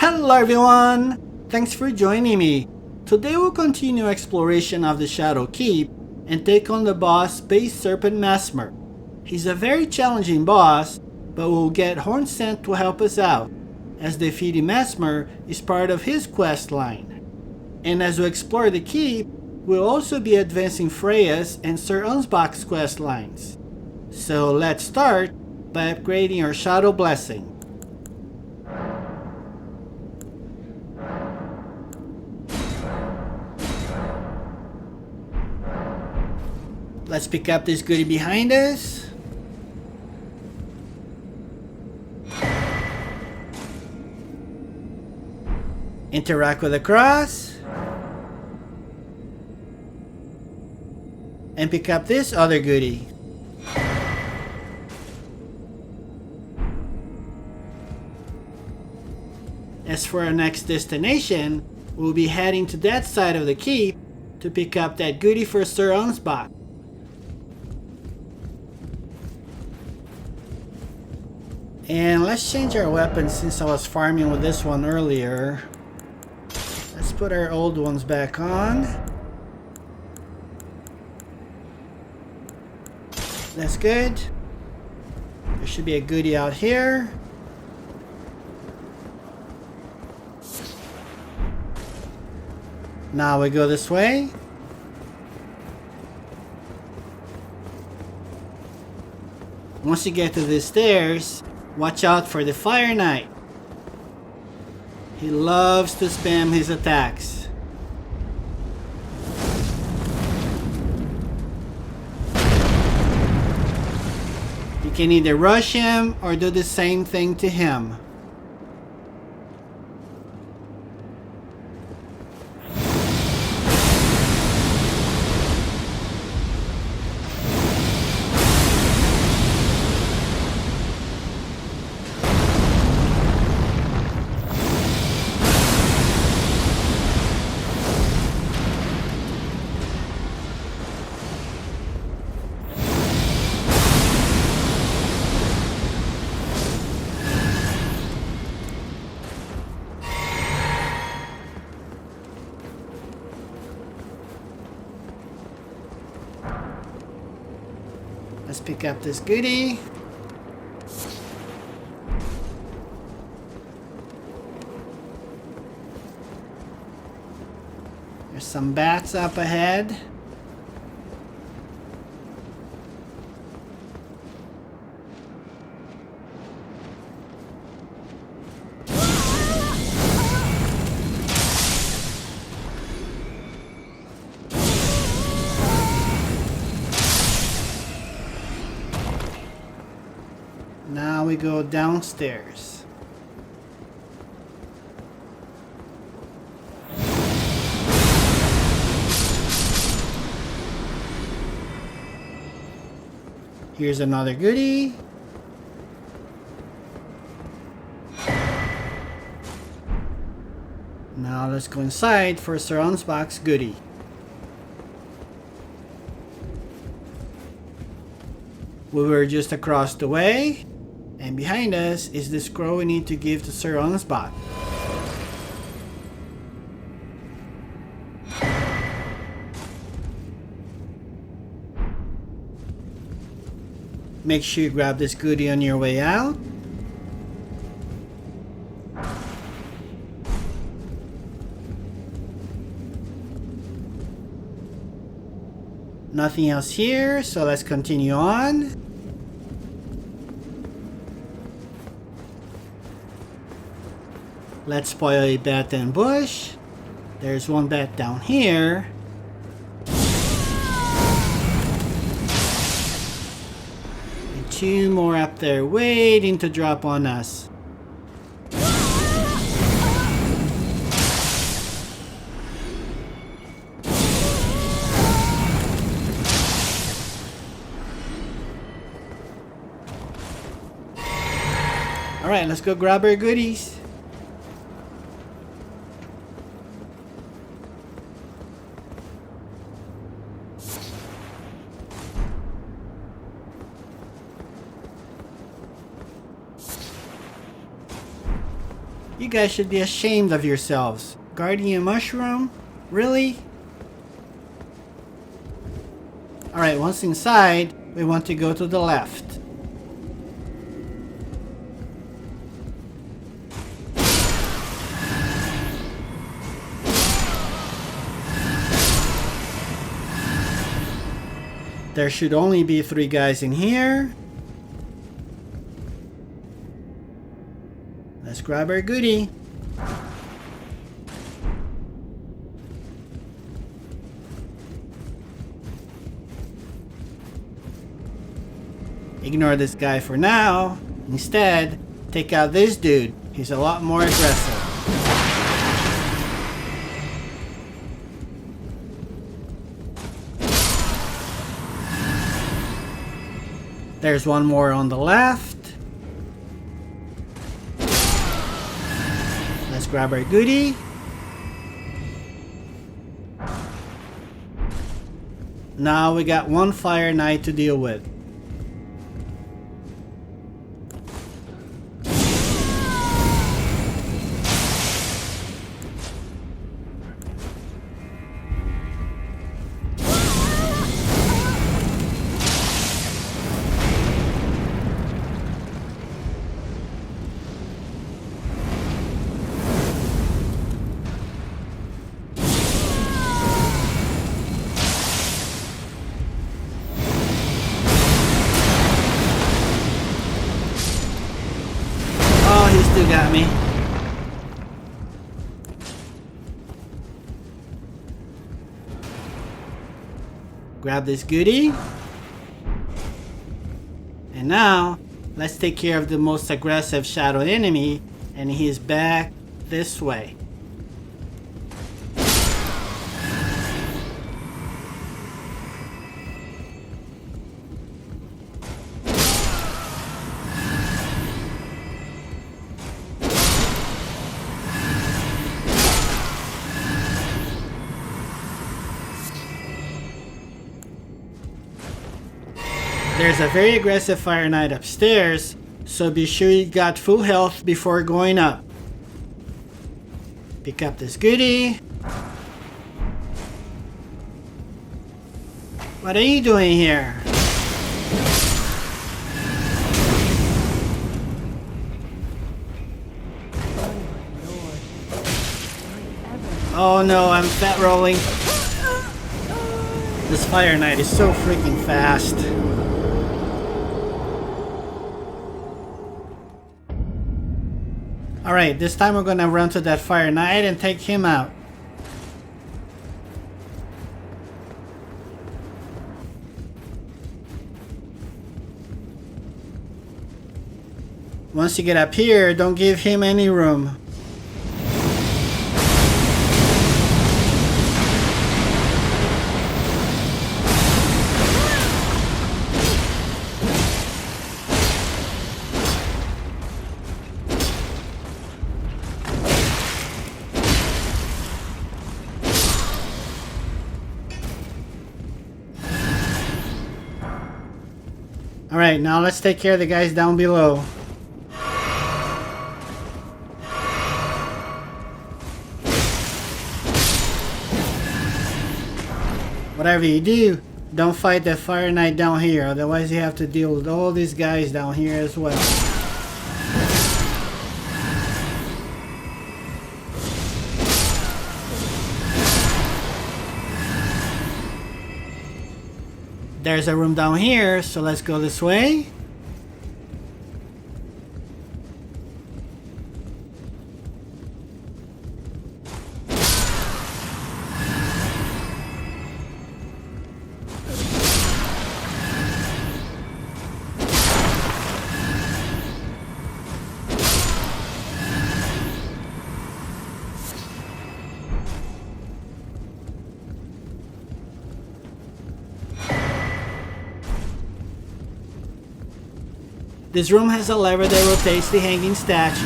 Hello everyone! Thanks for joining me. Today we'll continue exploration of the Shadow Keep and take on the boss Base Serpent Messmer. He's a very challenging boss, but we'll get Hornsent to help us out, as defeating Messmer is part of his quest line. And as we explore the keep, we'll also be advancing Freyja's and Sir Ansbach's quest lines. So let's start by upgrading our Shadow Blessing. Let's pick up this goodie behind us. Interact with the cross. And pick up this other goodie. As for our next destination, we'll be heading to that side of the keep to pick up that goodie for Sir Ansbach. And let's change our weapons since I was farming with this one earlier. Let's put our old ones back on. That's good. There should be a goodie out here. Now we go this way. Once you get to the stairs, watch out for the Fire Knight. He loves to spam his attacks. You can either rush him or do the same thing to him. Let's pick up this goodie. There's some bats up ahead. Now we go downstairs. Here's another goodie. Now let's go inside for Sir Ansbach's goodie. We were just across the way. And behind us is the scroll we need to give to Sir Ansbach. Make sure you grab this goodie on your way out. Nothing else here, so let's continue on. Let's spoil a bat and bush. There's one bat down here. And two more up there waiting to drop on us. Alright, let's go grab our goodies. You guys should be ashamed of yourselves. Guardian Mushroom? Really? Alright, once inside, we want to go to the left. There should only be 3 guys in here. Let's grab our goodie. Ignore this guy for now. Instead, take out this dude. He's a lot more aggressive. There's one more on the left. Let's grab our goodie. Now we got one Fire Knight to deal with. Still got me. Grab this goodie. And now, let's take care of the most aggressive shadow enemy, and he's back this way. There's a very aggressive Fire Knight upstairs, so be sure you got full health before going up. Pick up this goodie. What are you doing here? Oh no, I'm fat rolling. This Fire Knight is so freaking fast. Alright, this time we're gonna run to that Fire Knight and take him out. Once you get up here, don't give him any room. Alright, now let's take care of the guys down below. Whatever you do, don't fight that Fire Knight down here, otherwise you have to deal with all these guys down here as well. There's a room down here, so let's go this way. This room has a lever that rotates the hanging statues.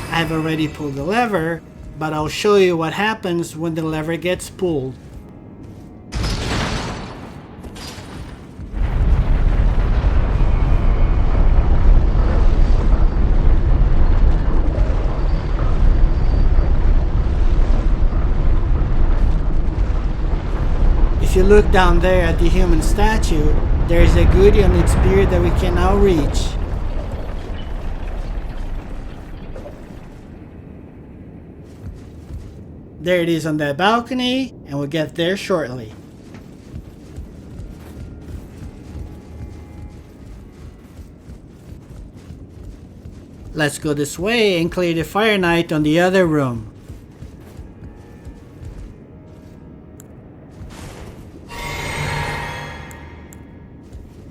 I have already pulled the lever, but I'll show you what happens when the lever gets pulled. look down there at the human statue, there is a goodie on its beard that we can now reach. There it is on that balcony, and we'll get there shortly. Let's go this way and clear the Fire Knight on the other room.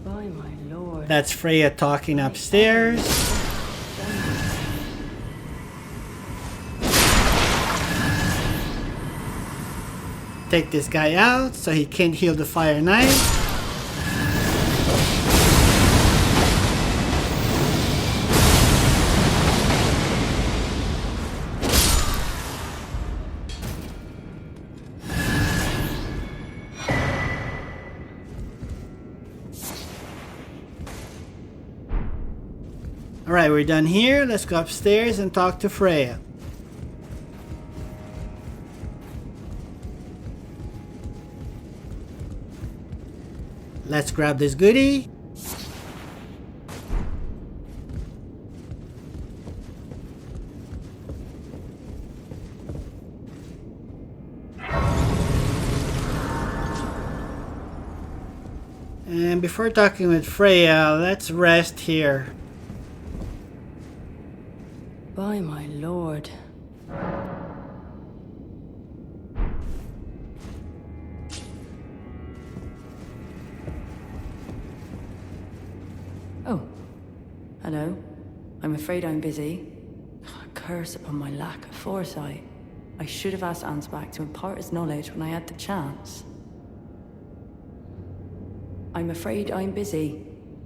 By my lord. That's Freyja talking upstairs. Take this guy out so he can't heal the Fire Knight. Alright, we're done here. Let's go upstairs and talk to Freyja. Let's grab this goodie. And before talking with Freyja, let's rest here. By my lord. Oh. Hello. I'm afraid I'm busy. Curse upon my lack of foresight. I should have asked Ansbach to impart his knowledge when I had the chance. I'm afraid I'm busy.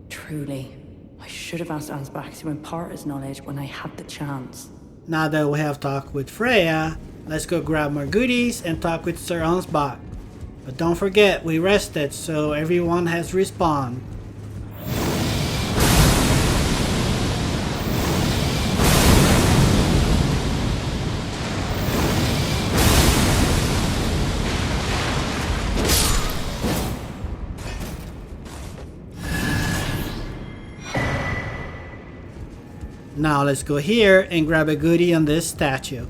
Truly. I should have asked Ansbach to impart his knowledge when I had the chance. Now that we have talked with Freyja, let's go grab more goodies and talk with Sir Ansbach. But don't forget, we rested, so everyone has respawned. Now let's go here and grab a goodie on this statue.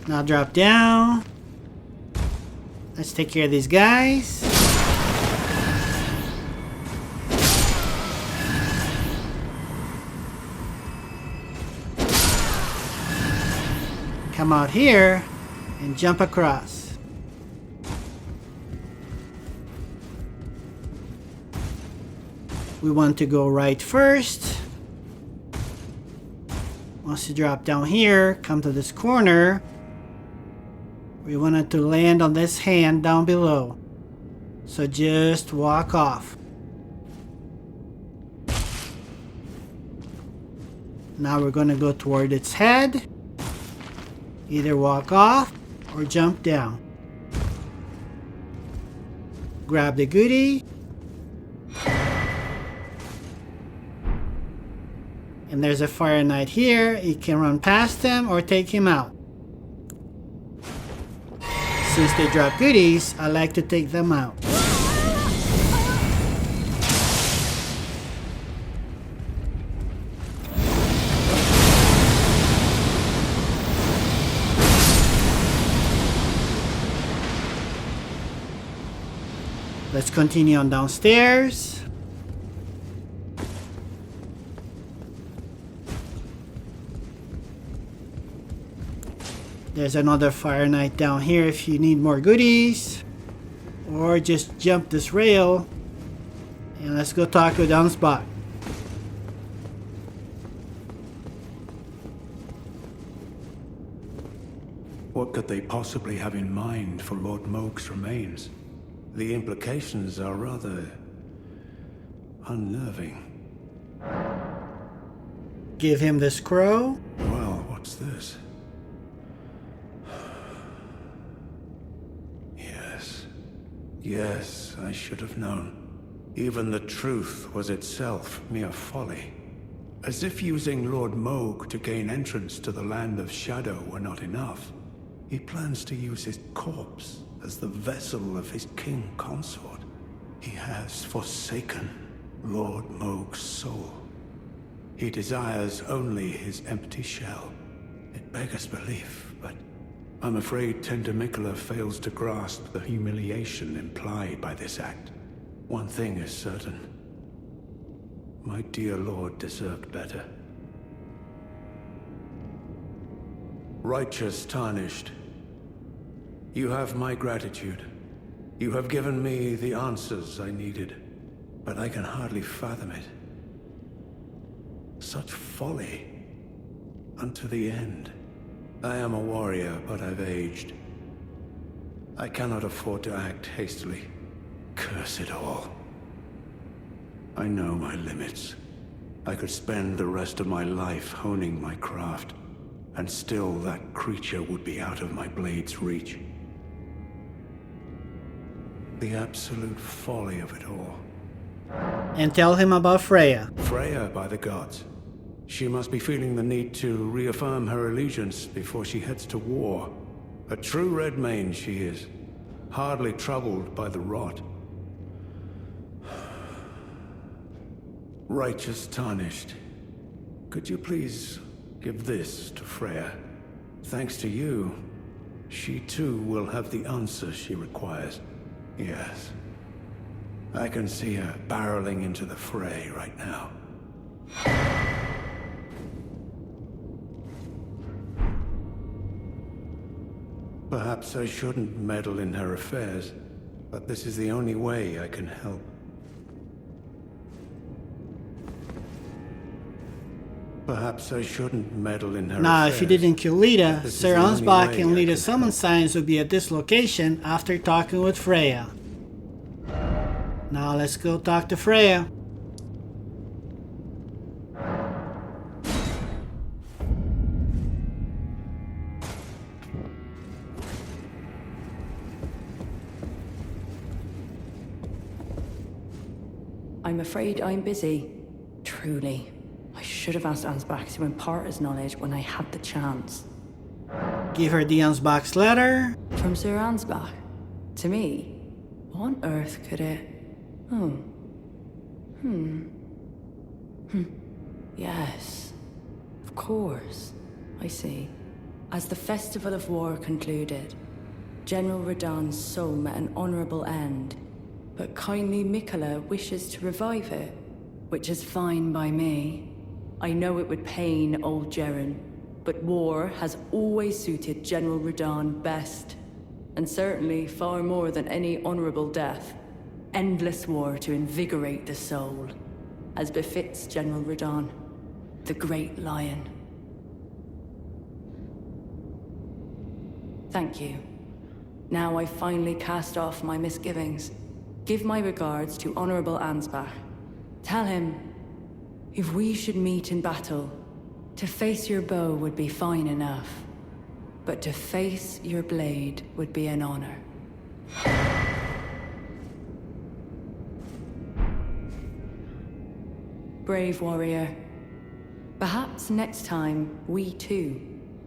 Now drop down. Let's take care of these guys. Come out here and jump across. We want to go right first. Once you drop down here, come to this corner. We wanted to land on this hand down below. So just walk off. Now we're gonna go toward its head. Either walk off or jump down. Grab the goodie. And there's a Fire Knight here. You can run past him or take him out. Since they drop goodies, I like to take them out. Let's continue on downstairs. There's another Fire Knight down here if you need more goodies. Or just jump this rail. And let's go talk with Ansbach. What could they possibly have in mind for Lord Mohg's remains? The implications are rather unnerving. Give him the scroll. Well, what's this? Yes, I should have known. Even the truth was itself mere folly. As if using Lord Moog to gain entrance to the Land of Shadow were not enough, he plans to use his corpse as the vessel of his king consort. He has forsaken Lord Moog's soul. He desires only his empty shell. It beggars belief, but I'm afraid Tender Mikula fails to grasp the humiliation implied by this act. One thing is certain. My dear lord deserved better. Righteous Tarnished, you have my gratitude. You have given me the answers I needed, but I can hardly fathom it. Such folly. Unto the end. I am a warrior, but I've aged. I cannot afford to act hastily. Curse it all. I know my limits. I could spend the rest of my life honing my craft, and still that creature would be out of my blade's reach. The absolute folly of it all. And tell him about Freyja. Freyja, by the gods. She must be feeling the need to reaffirm her allegiance before she heads to war. A true Redmane she is, hardly troubled by the rot. Righteous Tarnished, could you please give this to Freyja? Thanks to you, she too will have the answer she requires. Yes. I can see her barreling into the fray right now. Perhaps I shouldn't meddle in her affairs, but this is the only way I can help. Perhaps I shouldn't meddle in her Now, affairs. if you didn't kill Leda, This is Sir the only Ansbach way and I Leda's can summon help. signs will be at this location after talking with Freyja. Now let's go talk to Freyja. I'm afraid I'm busy. Truly. I should have asked Ansbach to impart his knowledge when I had the chance. Give her the Ansbach's letter. From Sir Ansbach? To me? What on earth could it... Yes. Of course. I see. As the Festival of War concluded, General Radahn's soul met an honorable end, but kindly Mikula wishes to revive it, which is fine by me. I know it would pain old Jeren, but war has always suited General Radahn best, and certainly far more than any honorable death. Endless war to invigorate the soul, as befits General Radahn, the Great Lion. Thank you. Now I finally cast off my misgivings. Give my regards to Honorable Ansbach. Tell him, if we should meet in battle, to face your bow would be fine enough, but to face your blade would be an honor. Brave warrior. Perhaps next time, we too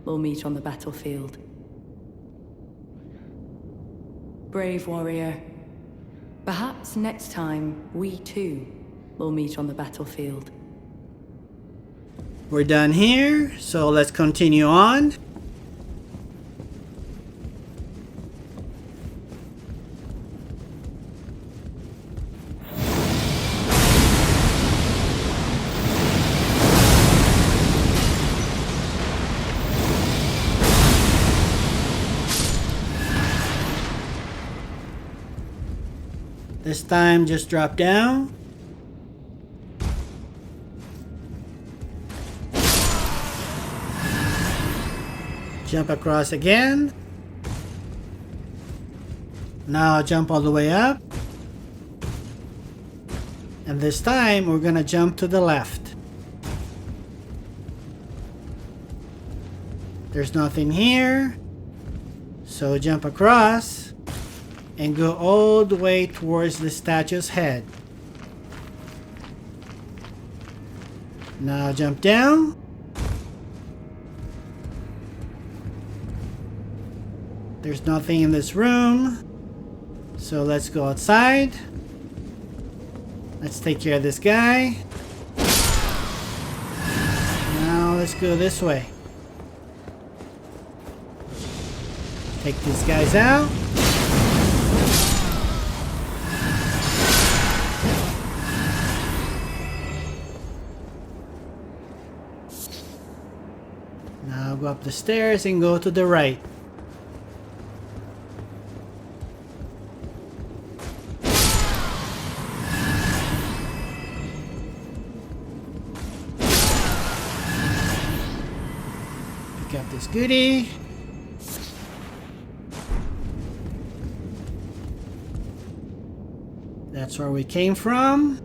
will meet on the battlefield. Brave warrior. Perhaps next time, we too will meet on the battlefield. We're done here, so let's continue on. This time, just drop down. Jump across again. Now jump all the way up. And this time, we're gonna jump to the left. There's nothing here. So jump across and go all the way towards the statue's head. Now jump down. There's nothing in this room. So let's go outside. Let's take care of this guy. Now let's go this way. Take these guys out. Now go up the stairs and go to the right. Pick up this goodie. That's where we came from.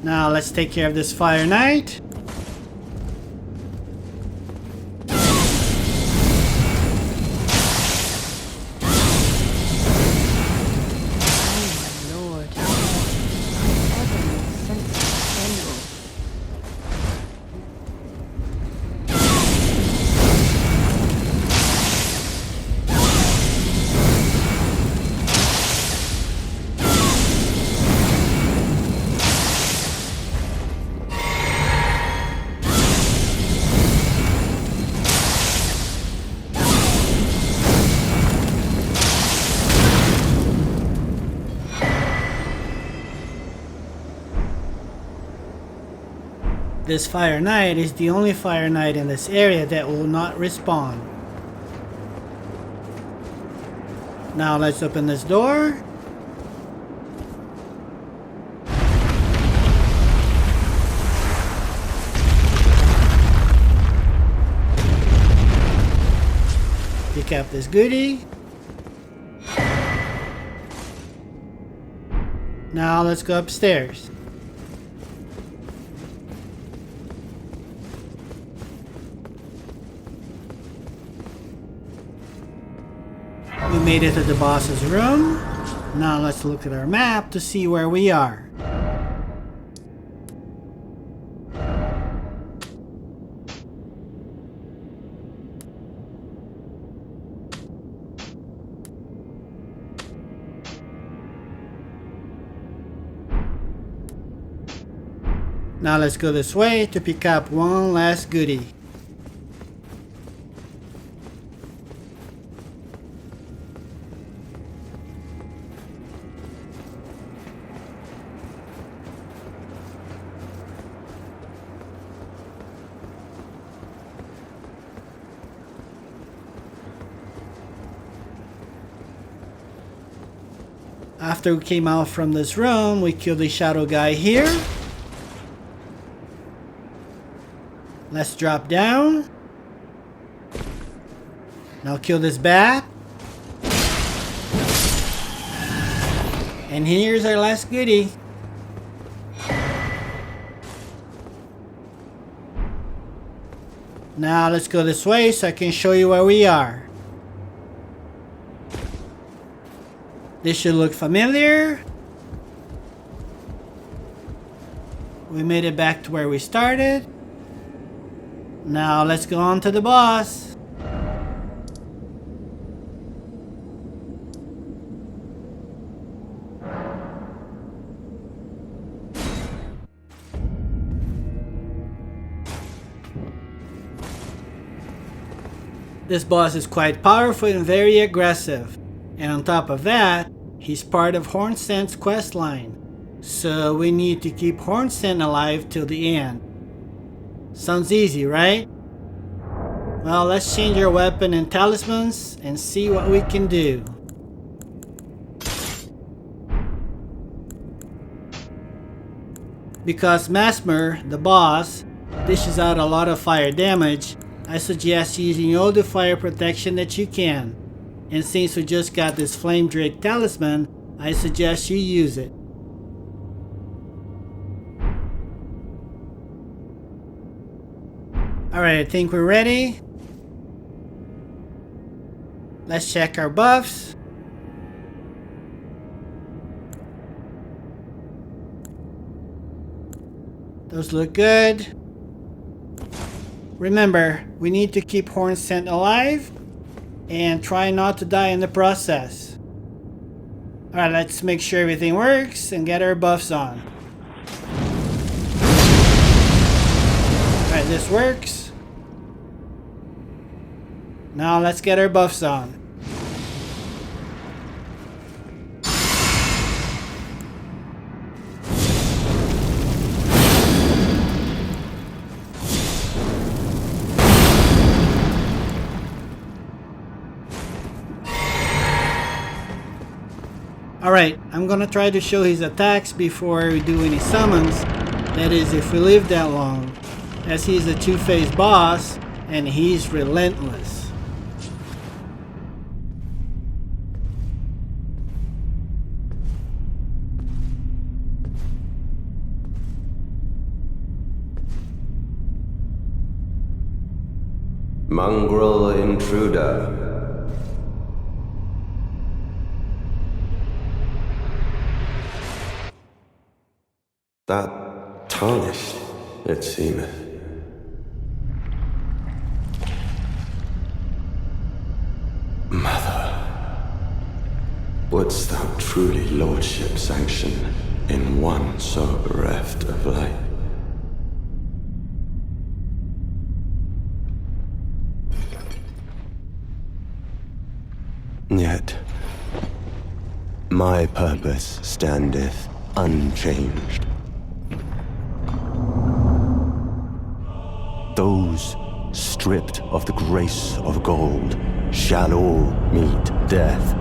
Now let's take care of this Fire Knight. This Fire Knight is the only Fire Knight in this area that will not respawn. Now let's open this door. Pick up this goodie. Now let's go upstairs. We made it to the boss's room. Now let's look at our map to see where we are. Now let's go this way to pick up one last goodie. After we came out from this room, we killed the shadow guy here. Let's drop down. Now kill this bat. And here's our last goodie. Now let's go this way so I can show you where we are. This should look familiar. We made it back to where we started. Now let's go on to the boss. This boss is quite powerful and very aggressive. And on top of that, he's part of Hornsent's questline. So we need to keep Hornsent alive till the end. Sounds easy, right? Well, let's change our weapon and talismans and see what we can do. Because Messmer, the boss, dishes out a lot of fire damage, I suggest using all the fire protection that you can. And since we just got this Fragment Talisman, I suggest you use it. Alright, I think we're ready. Let's check our buffs. Those look good. Remember, we need to keep Horn Scent alive and try not to die in the process. Alright, let's make sure everything works and get our buffs on. Alright, this works. Now let's get our buffs on. Alright, I'm gonna try to show his attacks before we do any summons. That is, if we live that long. As he's a two-phase boss, and he's relentless. Mongrel intruder. That tarnished, it seemeth. Mother, wouldst thou truly lordship sanction in one so bereft of light? Yet, my purpose standeth unchanged. Those stripped of the grace of gold shall all meet death.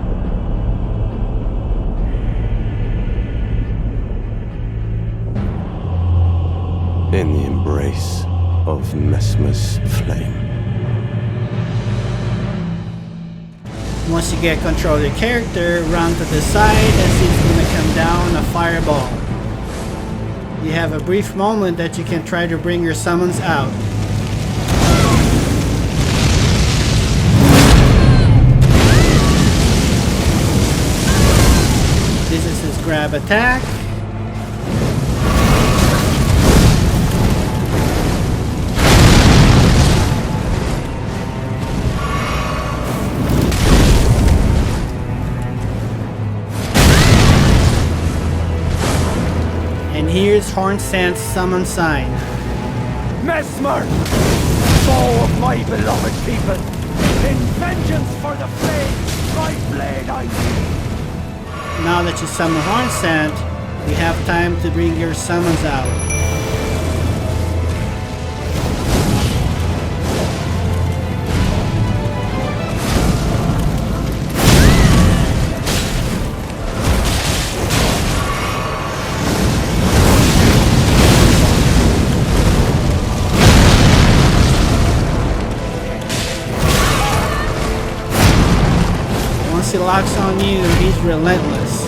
In the embrace of Messmer's flame. Once you get control of your character, run to the side as he's gonna come down a fireball. You have a brief moment that you can try to bring your summons out. This is his grab attack. And here's Horn Scent's summon sign. Messmer, foe of my beloved people, in vengeance for the flame, my blade I wield. Now that you summon Horn Scent, you have time to bring your summons out. Once he locks on you, he's relentless.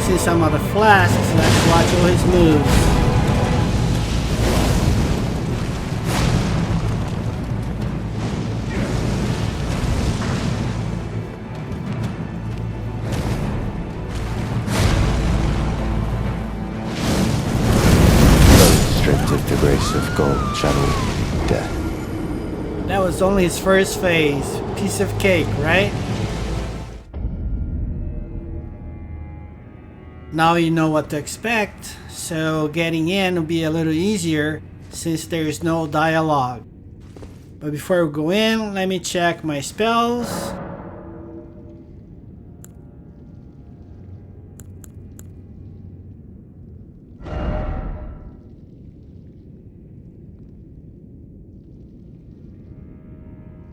See some of the flasks, let's watch all his moves. The grace of gold channel death. That was only his first phase. Piece of cake, right? Now you know what to expect, so getting in will be a little easier since there's no dialogue. But before we go in, let me check my spells.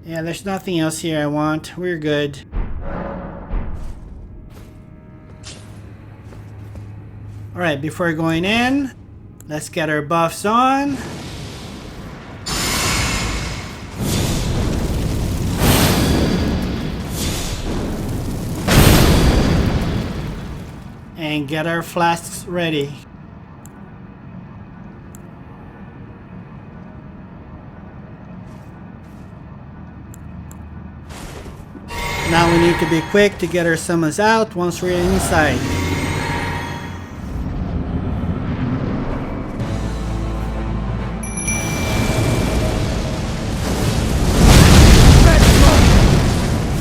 Yeah, there's nothing else here I want. We're good. Alright, before going in, let's get our buffs on. and get our flasks ready. Now we need to be quick to get our summons out once we're inside.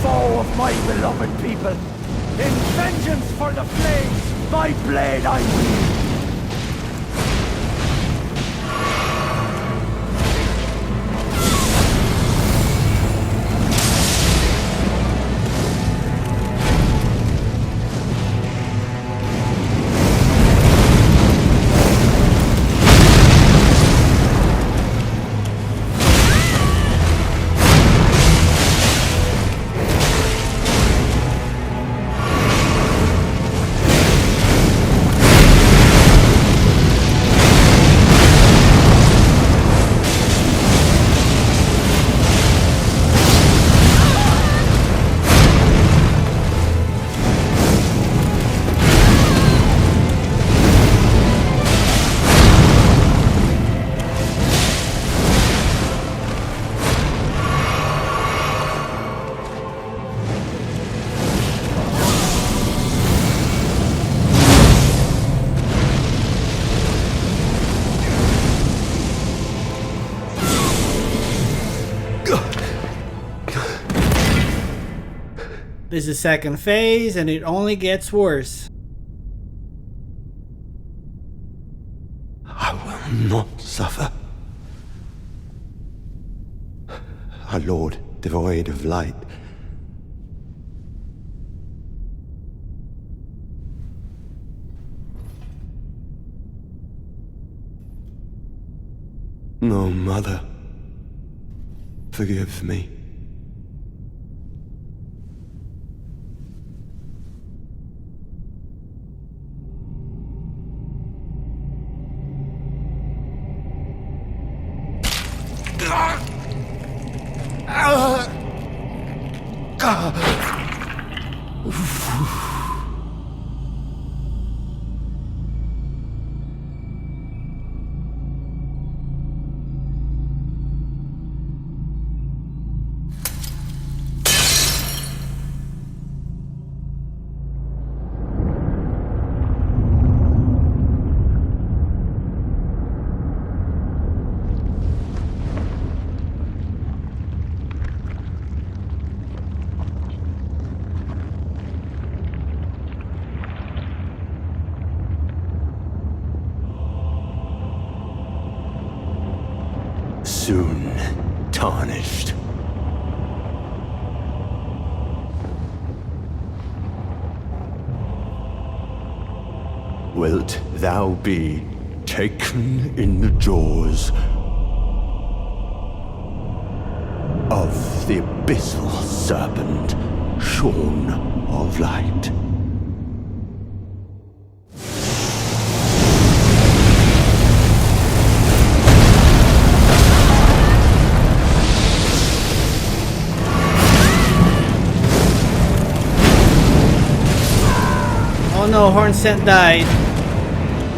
Foe of my beloved people, in vengeance for the flames, my blade I wield. This is second phase and it only gets worse. I will not suffer. Our Lord, devoid of light. No, Mother. Forgive me. Soon tarnished. Wilt thou be taken in the jaws of the abyssal serpent, shorn of light? Oh no, Hornsent died.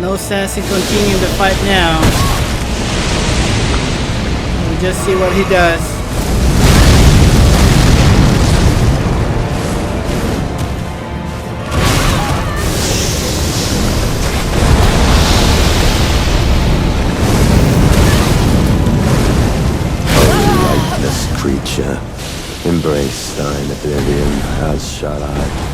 No sense in continuing the fight now. We'll just see what he does. O lightless creature, embrace thine oblivion, as shall I.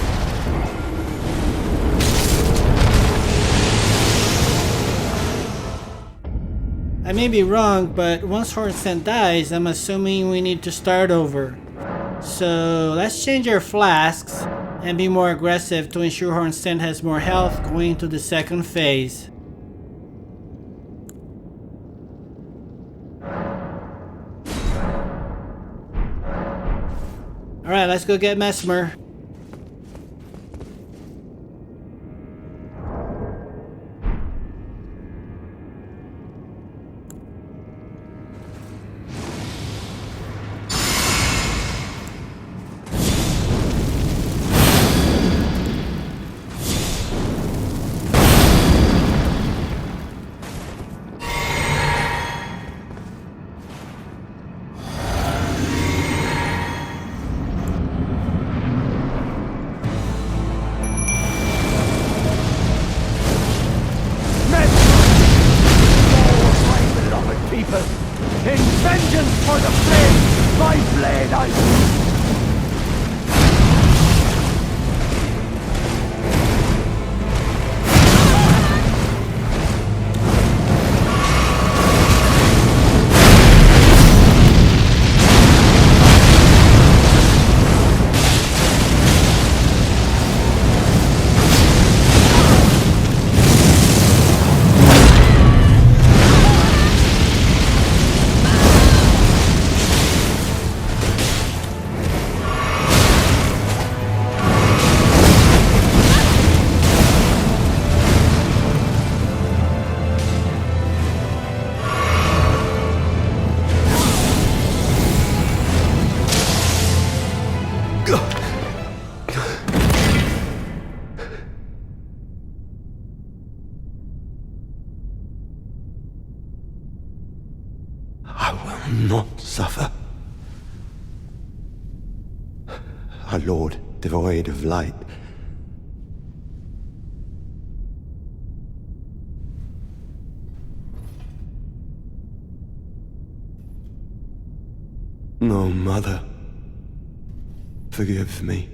I may be wrong, but once Hornsent dies, I'm assuming we need to start over. So let's change our flasks and be more aggressive to ensure Hornsent has more health going into the second phase. Alright, let's go get Messmer. In vengeance for the flames, my blade I... Not suffer. Our Lord, devoid of light. No, Mother, forgive me.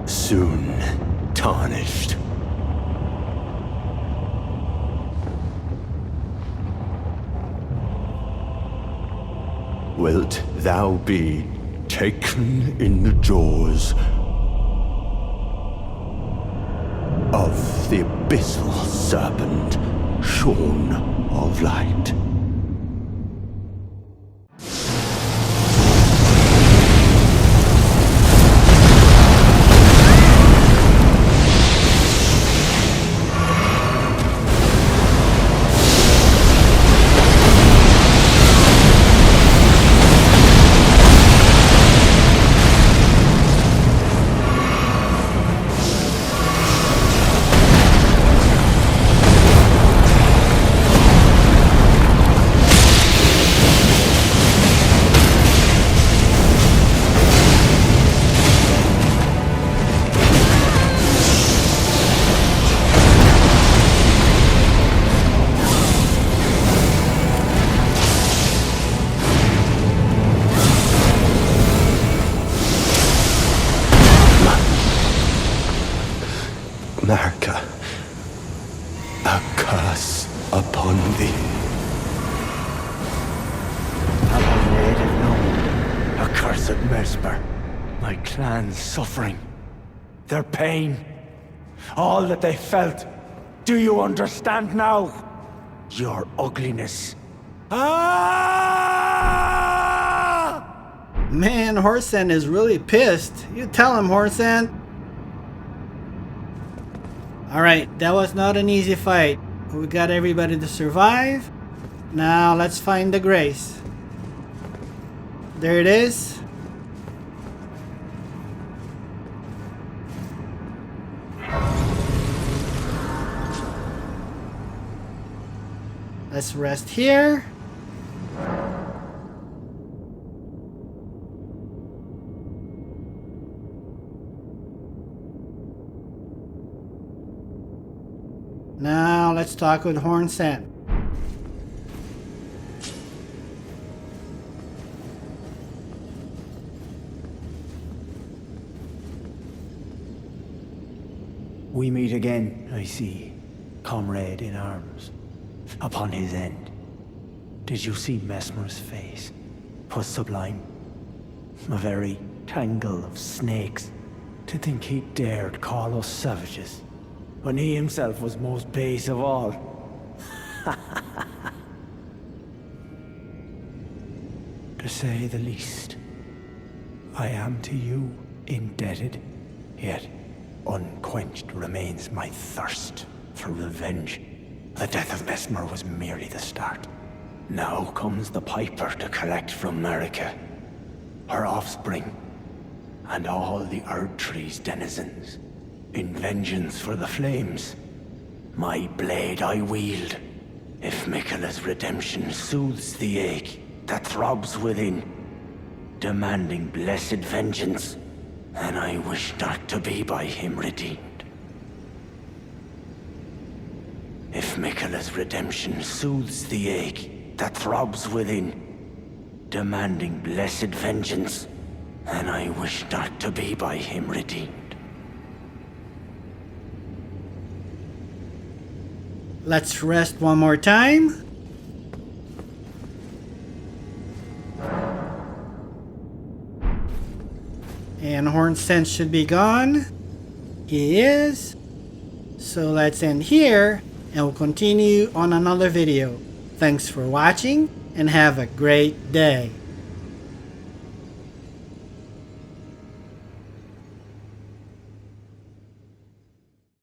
Soon tarnished. Wilt thou be taken in the jaws of the abyssal serpent, shorn of light? America, a curse upon thee. Have I made it known? Accursed Messmer, my clan's suffering, their pain, all that they felt. Do you understand now? Your ugliness. Man, Horsan is really pissed. You tell him, Horsan. Alright, that was not an easy fight. We got everybody to survive. Now let's find the grace. There it is. Let's rest here. Now let's talk with Horsan. We meet again, I see, comrade in arms. Upon his end, did you see Messmer's face? 'Twas sublime. A very tangle of snakes. To think he dared call us savages, when he himself was most base of all. To say the least, I am to you indebted, yet unquenched remains my thirst for revenge. The death of Messmer was merely the start. Now comes the Piper to collect from America, her offspring, and all the Erdtree's denizens, in vengeance for the flames. My blade I wield, if Miquella's redemption soothes the ache that throbs within, demanding blessed vengeance, and I wish not to be by him redeemed. If Miquella's redemption soothes the ache that throbs within, demanding blessed vengeance, and I wish not to be by him redeemed. Let's rest one more time. And Horn's sense should be gone. He is. So let's end here, and we'll continue on another video. Thanks for watching, and have a great day.